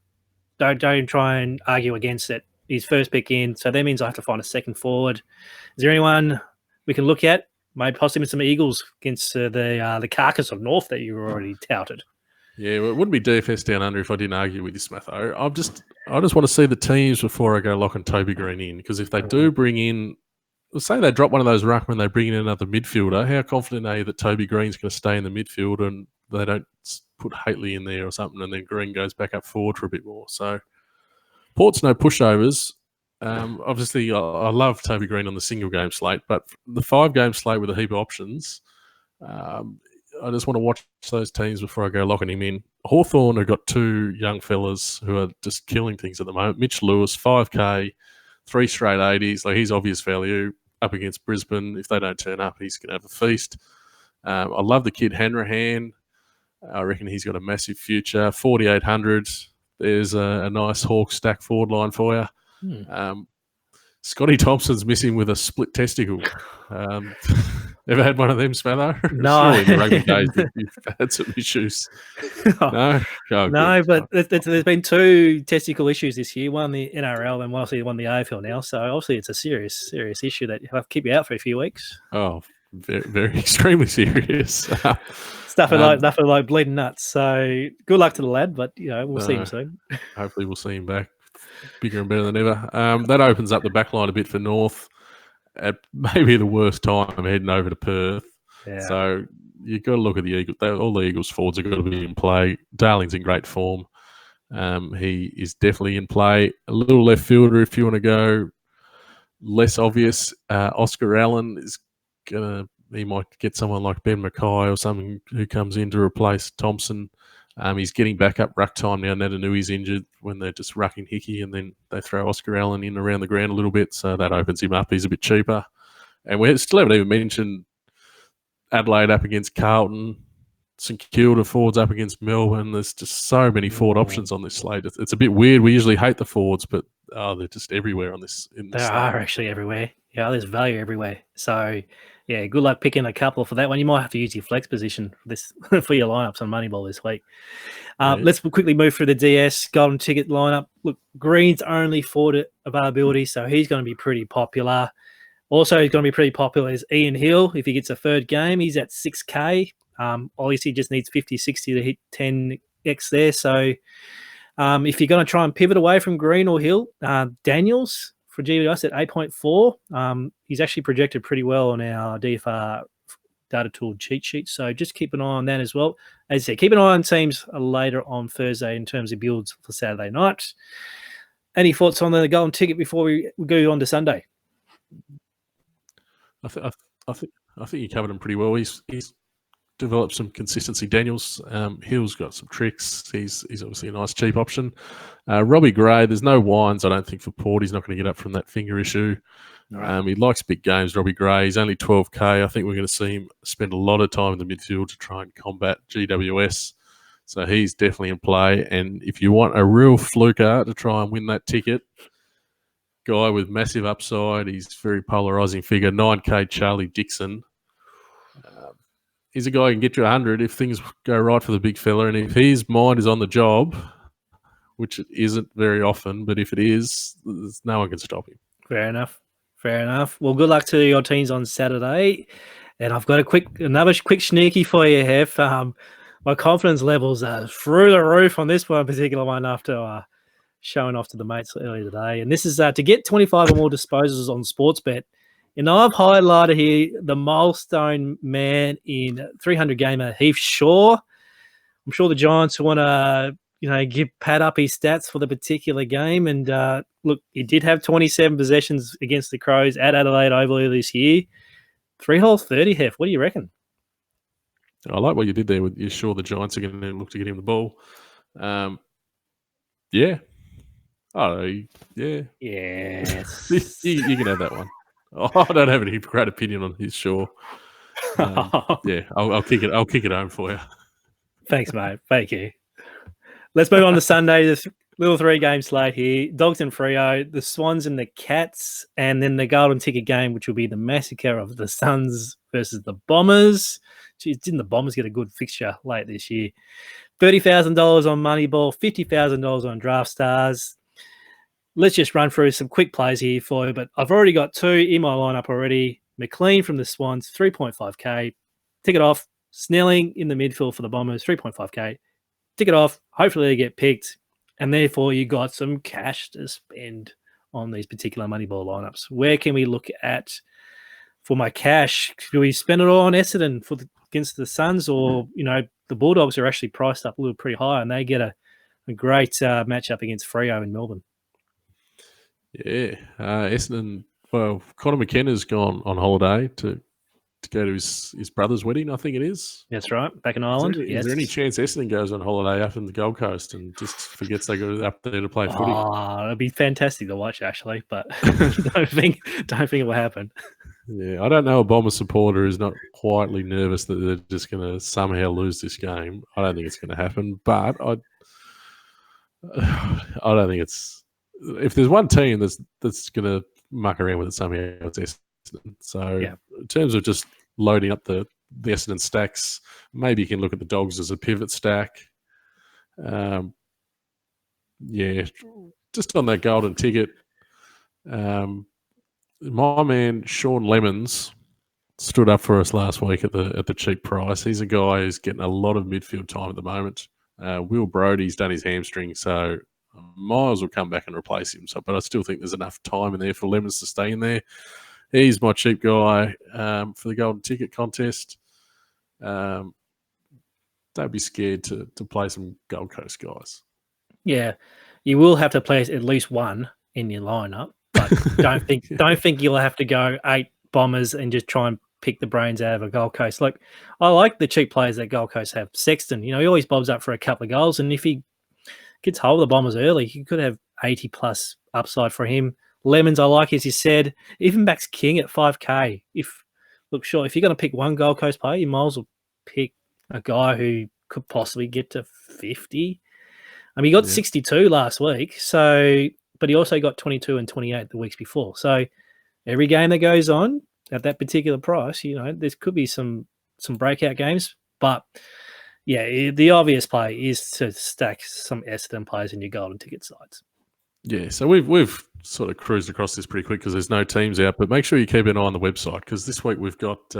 Don't try and argue against it. He's first pick in, so that means I have to find a second forward. Is there anyone we can look at? Maybe possibly some Eagles against the carcass of North that you already touted. Yeah, well, it wouldn't be DFS down under if I didn't argue with you, Smatho. I just want to see the teams before I go locking Toby Green in, because if they do bring in, let's say they drop one of those ruckmen, they bring in another midfielder, how confident are you that Toby Green's going to stay in the midfield and they don't put Haitley in there or something and then Green goes back up forward for a bit more? So Port's no pushovers. Obviously, I love Toby Green on the single game slate, but the 5-game slate with a heap of options, I just want to watch those teams before I go locking him in. Hawthorn have got 2 young fellas who are just killing things at the moment. Mitch Lewis, 5K, 3 straight 80s. Like, he's obvious value up against Brisbane. If they don't turn up, he's going to have a feast. I love the kid Hanrahan. I reckon he's got a massive future. 4,800. There's a nice Hawk stack forward line for you. Scotty Thompson's missing with a split testicle. Ever had one of them, Smatho? No. Surely in the rugby days you've had some issues. No? Oh, no, good. but there's been 2 testicle issues this year. One the NRL and obviously one the AFL now. So obviously it's a serious issue that will keep you out for a few weeks. Oh, very, very extremely serious. Stuff like bleeding nuts. So good luck to the lad, but we'll see him soon. Hopefully we'll see him back bigger and better than ever. That opens up the back line a bit for North at maybe the worst time heading over to Perth. Yeah. So you've got to look at the Eagles. All the Eagles forwards have got to be in play. Darling's in great form. He is definitely in play. A little left fielder if you want to go less obvious. Oscar Allen is he might get someone like Ben Mackay or something who comes in to replace Thompson. He's getting back up ruck time now. Natanui's injured when they're just rucking Hickey, and then they throw Oscar Allen in around the ground a little bit, so that opens him up. He's a bit cheaper. And we still haven't even mentioned Adelaide up against Carlton, St Kilda forwards up against Melbourne. There's just so many forward options on this slate. It's a bit weird. We usually hate the forwards, but they're just everywhere on this. They are actually everywhere. Yeah, there's value everywhere. So, yeah, good luck picking a couple for that one. You might have to use your flex position for this for your lineups on Moneyball this week. Let's quickly move through the DS golden ticket lineup. Look, Green's only forward availability, so he's going to be pretty popular. Also, he's going to be pretty popular is Ian Hill. If he gets a 3rd game, he's at 6K. Obviously, just needs 50, 60 to hit 10x there. So, if you're going to try and pivot away from Green or Hill, Daniels for GWS at 8.4. He's actually projected pretty well on our DFR data tool cheat sheet. So just keep an eye on that as well. As I say, keep an eye on teams later on Thursday in terms of builds for Saturday night. Any thoughts on the golden ticket before we go on to Sunday? I think you covered him pretty well. He's developed some consistency. Daniels, Hill's got some tricks. He's obviously a nice cheap option. Robbie Gray, there's no wines, I don't think, for Port. He's not going to get up from that finger issue. Right. He likes big games, Robbie Gray. He's only 12K. I think we're going to see him spend a lot of time in the midfield to try and combat GWS. So he's definitely in play. And if you want a real fluker to try and win that ticket, guy with massive upside, he's very polarising figure, 9K Charlie Dixon. He's a guy who can get you 100 if things go right for the big fella. And if his mind is on the job, which it isn't very often, but if it is, no one can stop him. Fair enough. Well, good luck to your teams on Saturday. And I've got another quick sneaky for you, Hef. My confidence levels are through the roof on this particular one after showing off to the mates earlier today. And this is to get 25 or more disposals on Sportsbet. And I've highlighted here the milestone man in 300 gamer, Heath Shaw. I'm sure the Giants want to, pad up his stats for the particular game. And look, he did have 27 possessions against the Crows at Adelaide Oval this year. 3-30, Hef. What do you reckon? I like what you did there with you're sure the Giants are going to look to get him the ball. Yeah. Oh, yeah. Yes. you can have that one. I don't have any great opinion on his Shaw. Yeah, I'll kick it. I'll kick it home for you. Thanks, mate. Thank you. Let's move on to Sunday. This little 3-game slate here. Dogs and Freo, the Swans and the Cats, and then the golden ticket game, which will be the massacre of the Suns versus the Bombers. Geez, didn't the Bombers get a good fixture late this year? $30,000 on Moneyball, $50,000 on Draftstars. Let's just run through some quick plays here for you, but I've already got 2 in my lineup already. McLean from the Swans, 3.5K. Tick it off. Snelling in the midfield for the Bombers, 3.5K. Tick it off. Hopefully they get picked. And therefore you got some cash to spend on these particular Moneyball lineups. Where can we look at for my cash? Do we spend it all on Essendon against the Suns, or, the Bulldogs are actually priced up a little pretty high and they get a great matchup against Freo in Melbourne? Yeah. Essendon, well, Conor McKenna's gone on holiday to go to his brother's wedding, I think it is. That's right, back in Ireland. Is there any chance Essendon goes on holiday up in the Gold Coast and just forgets they go up there to play footy? Oh, it'd be fantastic to watch, actually, but don't think it will happen. Yeah, I don't know a Bomber supporter who's not quietly nervous that they're just going to somehow lose this game. I don't think it's going to happen, but I don't think it's. If there's one team that's going to muck around with it somehow, it's Essendon. So in terms of just loading up the Essendon stacks, maybe you can look at the Dogs as a pivot stack. Just on that golden ticket. My man Sean Lemons stood up for us last week at the cheap price. He's a guy who's getting a lot of midfield time at the moment. Will Brodie's done his hamstring, so Miles will come back and replace him. But I still think there's enough time in there for Lemons to stay in there. He's my cheap guy for the golden ticket contest. Don't be scared to play some Gold Coast guys. Yeah, you will have to place at least one in your lineup. But don't think you'll have to go 8 Bombers and just try and pick the brains out of a Gold Coast. Like, I like the cheap players that Gold Coast have. Sexton, he always bobs up for a couple of goals, and if he gets hold of the Bombers early, he could have 80 plus upside for him. Lemons, I like, as you said. Even Max King at 5K. If you're going to pick one Gold Coast player, you might as well pick a guy who could possibly get to 50. I mean, he got 62 last week, but he also got 22 and 28 the weeks before. So every game that goes on at that particular price, there could be some breakout games. But yeah, the obvious play is to stack some Essendon players in your golden ticket sides. Yeah, so we've sort of cruised across this pretty quick because there's no teams out, but make sure you keep an eye on the website because this week we've got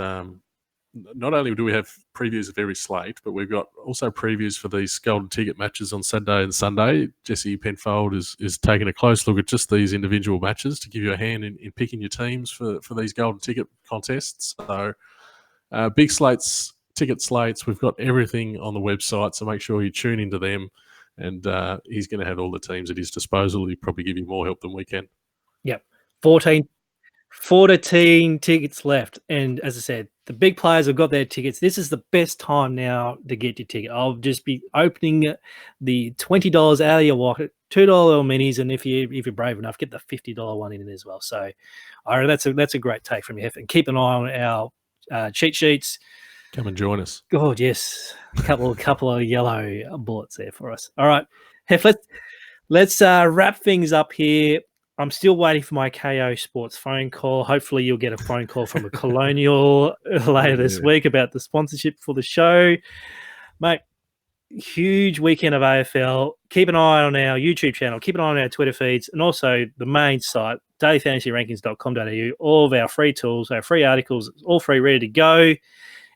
not only do we have previews of every slate, but we've got also previews for these golden ticket matches on Saturday and Sunday. Jesse Penfold is taking a close look at just these individual matches to give you a hand in picking your teams for these golden ticket contests. So big slates, ticket slates, we've got everything on the website, so make sure you tune into them. And he's going to have all the teams at his disposal. He'll probably give you more help than we can. Yep. 14 tickets left. And as I said, the big players have got their tickets. This is the best time now to get your ticket. I'll just be opening the $20 out of your wallet, $2 minis, and if you're brave enough, get the $50 one in as well. So that's a great take from you, Hef. And keep an eye on our cheat sheets. Come and join us. God, yes. A couple of yellow bullets there for us. All right. Hef, let's wrap things up here. I'm still waiting for my KO Sports phone call. Hopefully you'll get a phone call from a Colonial later this week about the sponsorship for the show. Mate, huge weekend of AFL. Keep an eye on our YouTube channel. Keep an eye on our Twitter feeds and also the main site, dailyfantasyrankings.com.au. All of our free tools, our free articles, all free, ready to go.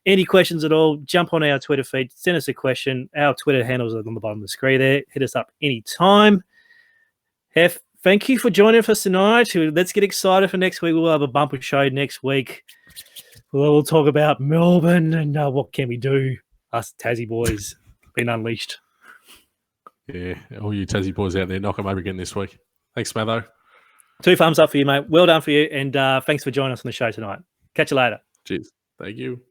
Any questions at all, jump on our Twitter feed, send us a question. Our Twitter handles are on the bottom of the screen there. Hit us up anytime. Hef, thank you for joining us tonight. Let's get excited for next week. We'll have a bumper show next week. We'll talk about Melbourne and what can we do. Us Tassie boys been unleashed. Yeah, all you Tassie boys out there, knock them over again this week. Thanks, Smatho. 2 thumbs up for you, mate. Well done for you. And thanks for joining us on the show tonight. Catch you later. Cheers. Thank you.